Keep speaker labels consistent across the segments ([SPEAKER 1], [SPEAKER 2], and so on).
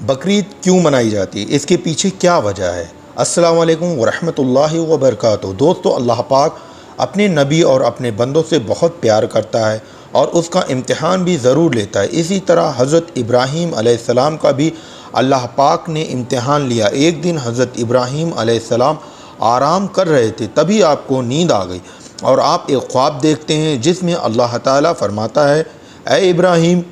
[SPEAKER 1] बकरीद क्यों मनाई जाती है, इसके पीछे क्या वजह है। अस्सलामु अलैकुम वरहमतुल्लाहि वबरकातुहू। दोस्तों, अल्लाह पाक अपने नबी और अपने बंदों से बहुत प्यार करता है और उसका इम्तिहान भी ज़रूर लेता है। इसी तरह हज़रत इब्राहीम अलैहिस्सलाम का भी अल्लाह पाक ने इम्तिहान लिया। एक दिन हज़रत इब्राहीम अलैहिस्सलाम आराम कर रहे थे, तभी आपको नींद आ गई और आप एक ख्वाब देखते हैं जिसमें अल्लाह ताला फरमाता है, ऐ इब्राहीम,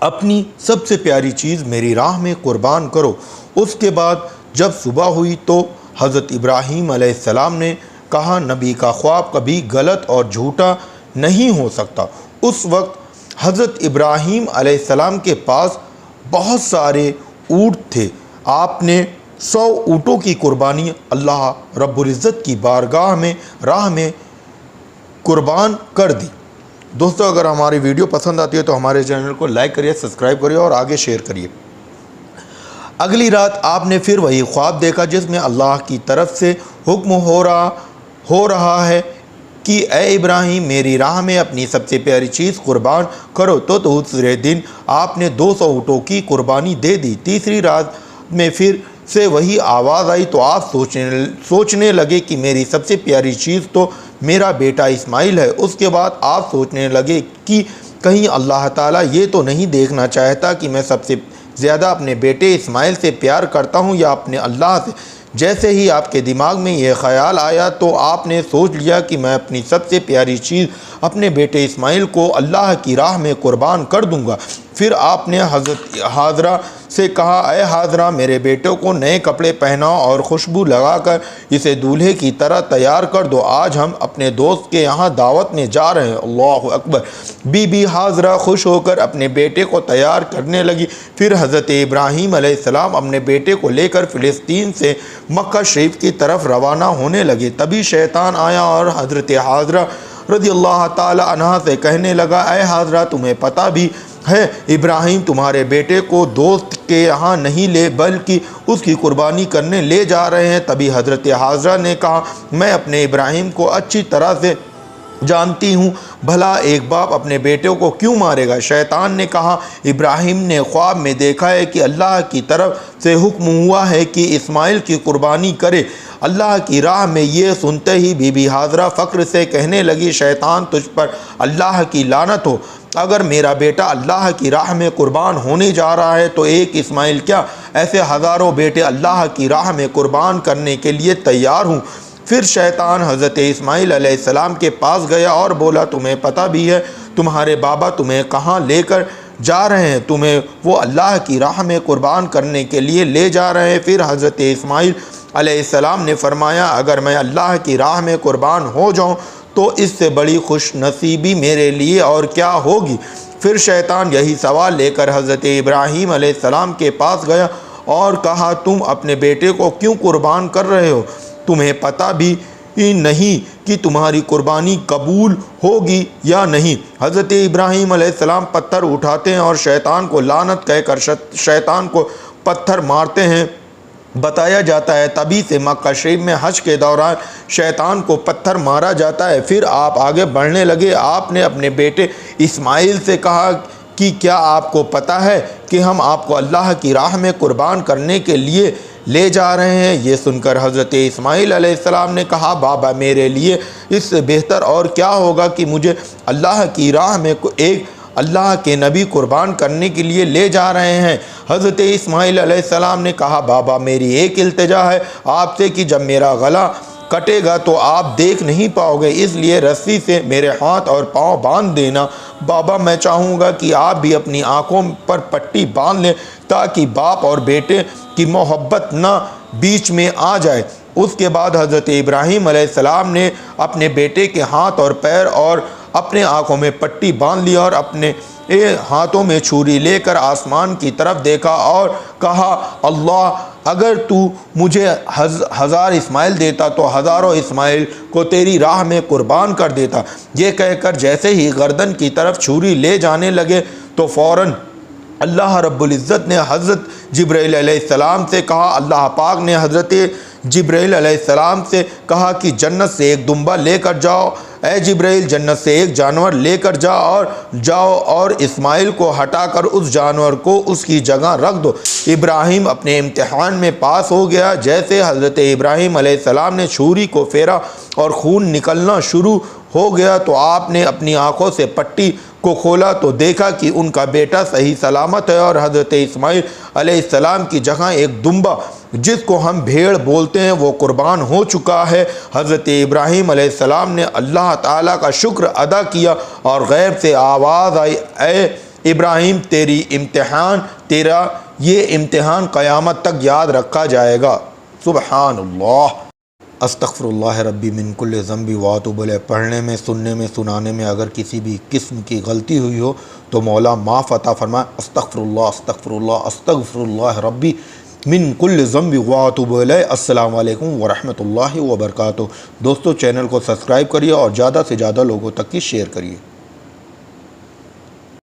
[SPEAKER 1] अपनी सबसे प्यारी चीज़ मेरी राह में कुर्बान करो। उसके बाद जब सुबह हुई तो हज़रत इब्राहीम अलैहिस्सलाम ने कहा, नबी का ख्वाब कभी गलत और झूठा नहीं हो सकता। उस वक्त हज़रत इब्राहीम अलैहिस्सलाम के पास बहुत सारे ऊँट थे। आपने 100 ऊँटों की कुर्बानी अल्लाह रब्बुल इज़्ज़त की बारगाह में राह में कुर्बान कर दी। दोस्तों, अगर हमारी वीडियो पसंद आती है तो हमारे चैनल को लाइक करिए, सब्सक्राइब करिए और आगे शेयर करिए। अगली रात आपने फिर वही ख्वाब देखा जिसमें अल्लाह की तरफ से हुक्म हो रहा है कि ए इब्राहीम, मेरी राह में अपनी सबसे प्यारी चीज़ कुर्बान करो। तो दूसरे दिन आपने 200 ऊँटों की कुर्बानी दे दी। तीसरी रात में फिर से वही आवाज़ आई तो आप सोचने लगे कि मेरी सबसे प्यारी चीज़ तो मेरा बेटा इस्माइल है। उसके बाद आप सोचने लगे कि कहीं अल्लाह ताला ये तो नहीं देखना चाहता कि मैं सबसे ज़्यादा अपने बेटे इस्माइल से प्यार करता हूँ या अपने अल्लाह से। जैसे ही आपके दिमाग में ये ख़याल आया तो आपने सोच लिया कि मैं अपनी सबसे प्यारी चीज़ अपने बेटे इस्माइल को अल्लाह की राह में कुर्बान कर दूंगा। फिर आपने हज़रत हाजरा से कहा, अय हाजरा, मेरे बेटे को नए कपड़े पहनाओ और खुशबू लगाकर इसे दूल्हे की तरह तैयार कर दो। आज हम अपने दोस्त के यहाँ दावत में जा रहे हैं। अल्लाहु अकबर। बीबी हाजरा खुश होकर अपने बेटे को तैयार करने लगी। फिर हज़रत इब्राहीम अलैहिस्सलाम अपने बेटे को लेकर फ़िलिस्तीन से मक्का शरीफ की तरफ रवाना होने लगे। तभी शैतान आया और हज़रत हाजरा रज़ियल्लाहु ताला अन्हा से कहने लगा, अय हाजरा, तुम्हें पता भी है इब्राहीम तुम्हारे बेटे को दोस्त के यहाँ नहीं ले बल्कि उसकी कुर्बानी करने ले जा रहे हैं। तभी हज़रत हाजरा ने कहा, मैं अपने इब्राहीम को अच्छी तरह से जानती हूँ, भला एक बाप अपने बेटे को क्यों मारेगा। शैतान ने कहा, इब्राहीम ने ख्वाब में देखा है कि अल्लाह की तरफ से हुक्म हुआ है कि इस्माइल की कुर्बानी करे अल्लाह की राह में। ये सुनते ही बीबी हाजरा फ़क्र से कहने लगी, शैतान, तुझ पर अल्लाह की लानत हो। अगर मेरा बेटा अल्लाह की राह में कुर्बान होने जा रहा है तो एक इस्माइल क्या, ऐसे हज़ारों बेटे अल्लाह की राह में कुर्बान करने के लिए तैयार हूँ। फिर शैतान हज़रत इस्माइल अलैहिस्सलाम के पास गया और बोला, तुम्हें पता भी है तुम्हारे बाबा तुम्हें कहाँ लेकर जा रहे हैं, तुम्हें वो अल्लाह की राह में कुर्बान करने के लिए ले जा रहे हैं। फिर हज़रत इस्माइल अलैहिस्सलाम ने फरमाया, अगर मैं अल्लाह की राह में कुर्बान हो जाऊँ तो इससे बड़ी खुश नसीबी मेरे लिए और क्या होगी। फिर शैतान यही सवाल लेकर हज़रत इब्राहीम अलैहिस्सलाम के पास गया और कहा, तुम अपने बेटे को क्यों कुर्बान कर रहे हो? तुम्हें पता भी नहीं कि तुम्हारी कुर्बानी कबूल होगी या नहीं। हज़रत इब्राहीम अलैहिस्सलाम पत्थर उठाते हैं और शैतान को लानत कहकर शैतान को पत्थर मारते हैं। बताया जाता है तभी से मक्का शरीफ में हज के दौरान शैतान को पत्थर मारा जाता है। फिर आप आगे बढ़ने लगे। आपने अपने बेटे इस्माइल से कहा कि क्या आपको पता है कि हम आपको अल्लाह की राह में कुर्बान करने के लिए ले जा रहे हैं। ये सुनकर हज़रत इस्माइल अलैहिस्सलाम ने कहा, बाबा, मेरे लिए इससे बेहतर और क्या होगा कि मुझे अल्लाह की राह में एक अल्लाह के नबी कुर्बान करने के लिए ले जा रहे हैं। हज़रत इस्माइल अलैहिस्सलाम ने कहा, बाबा, मेरी एक इल्तिजा है आपसे कि जब मेरा गला कटेगा तो आप देख नहीं पाओगे, इसलिए रस्सी से मेरे हाथ और पाँव बांध देना। बाबा, मैं चाहूँगा कि आप भी अपनी आँखों पर पट्टी बांध लें ताकि बाप और बेटे की मोहब्बत ना बीच में आ जाए। उसके बाद हज़रत इब्राहीम अलैहिस्सलाम ने अपने बेटे के हाथ और पैर और अपने आँखों में पट्टी बांध ली और अपने हाथों में छुरी लेकर आसमान की तरफ देखा और कहा, अल्लाह, अगर तू मुझे 1000 इस्माइल देता तो हज़ारों इस्माइल को तेरी राह में कुर्बान कर देता। ये कहकर जैसे ही गर्दन की तरफ छुरी ले जाने लगे तो फ़ौरन अल्लाह रब्बुल इज़्ज़त ने हज़रत जिब्राईल अलैहिस्सलाम से कहा, अल्लाह पाक ने हज़रत जिब्राईल अलैहिस्सलाम से कहा कि जन्नत से एक दुम्बा लेकर जाओ। ए जिब्राईल, जन्नत से एक जानवर लेकर जाओ और इस्माइल को हटाकर उस जानवर को उसकी जगह रख दो। इब्राहिम अपने इम्तिहान में पास हो गया। जैसे हज़रत इब्राहिम अलैहिस्सलाम ने छुरी को फेरा और खून निकलना शुरू हो गया तो आपने अपनी आँखों से पट्टी को खोला तो देखा कि उनका बेटा सही सलामत है और हज़रत इस्माइल अलैहिस्सलाम की जगह एक दुम्बा जिसको हम भेड़ बोलते हैं वो कुर्बान हो चुका है। हज़रत इब्राहीम अलैहिस्सलाम ने अल्लाह ताला का शुक्र अदा किया और गैब से आवाज़ आई, ए इब्राहीम तेरा ये इम्तिहान क़यामत तक याद रखा जाएगा। सुबहानल्लाह, अस्तग़फ़िरुल्लाह रब्बी मिन कुल्लि ज़ंबि व अतूबु इलैह। पढ़ने में, सुनने में, सुनाने में अगर किसी भी किस्म की गलती हुई हो तो मौला माफ़ अता फ़रमाए। अस्तग़फ़िरुल्लाह अस्तग़फ़िरुल्लाह अस्तग़फ़िरुल्लाह रब्बी मिन कुल्लि ज़ंबि व अतूबु इलैह। अस्सलामु अलैकुम व रहमतुल्लाहि व बरकातुहू। दोस्तों, चैनल को सब्सक्राइब करिए और ज़्यादा से ज़्यादा लोगों तक की शेयर करिए।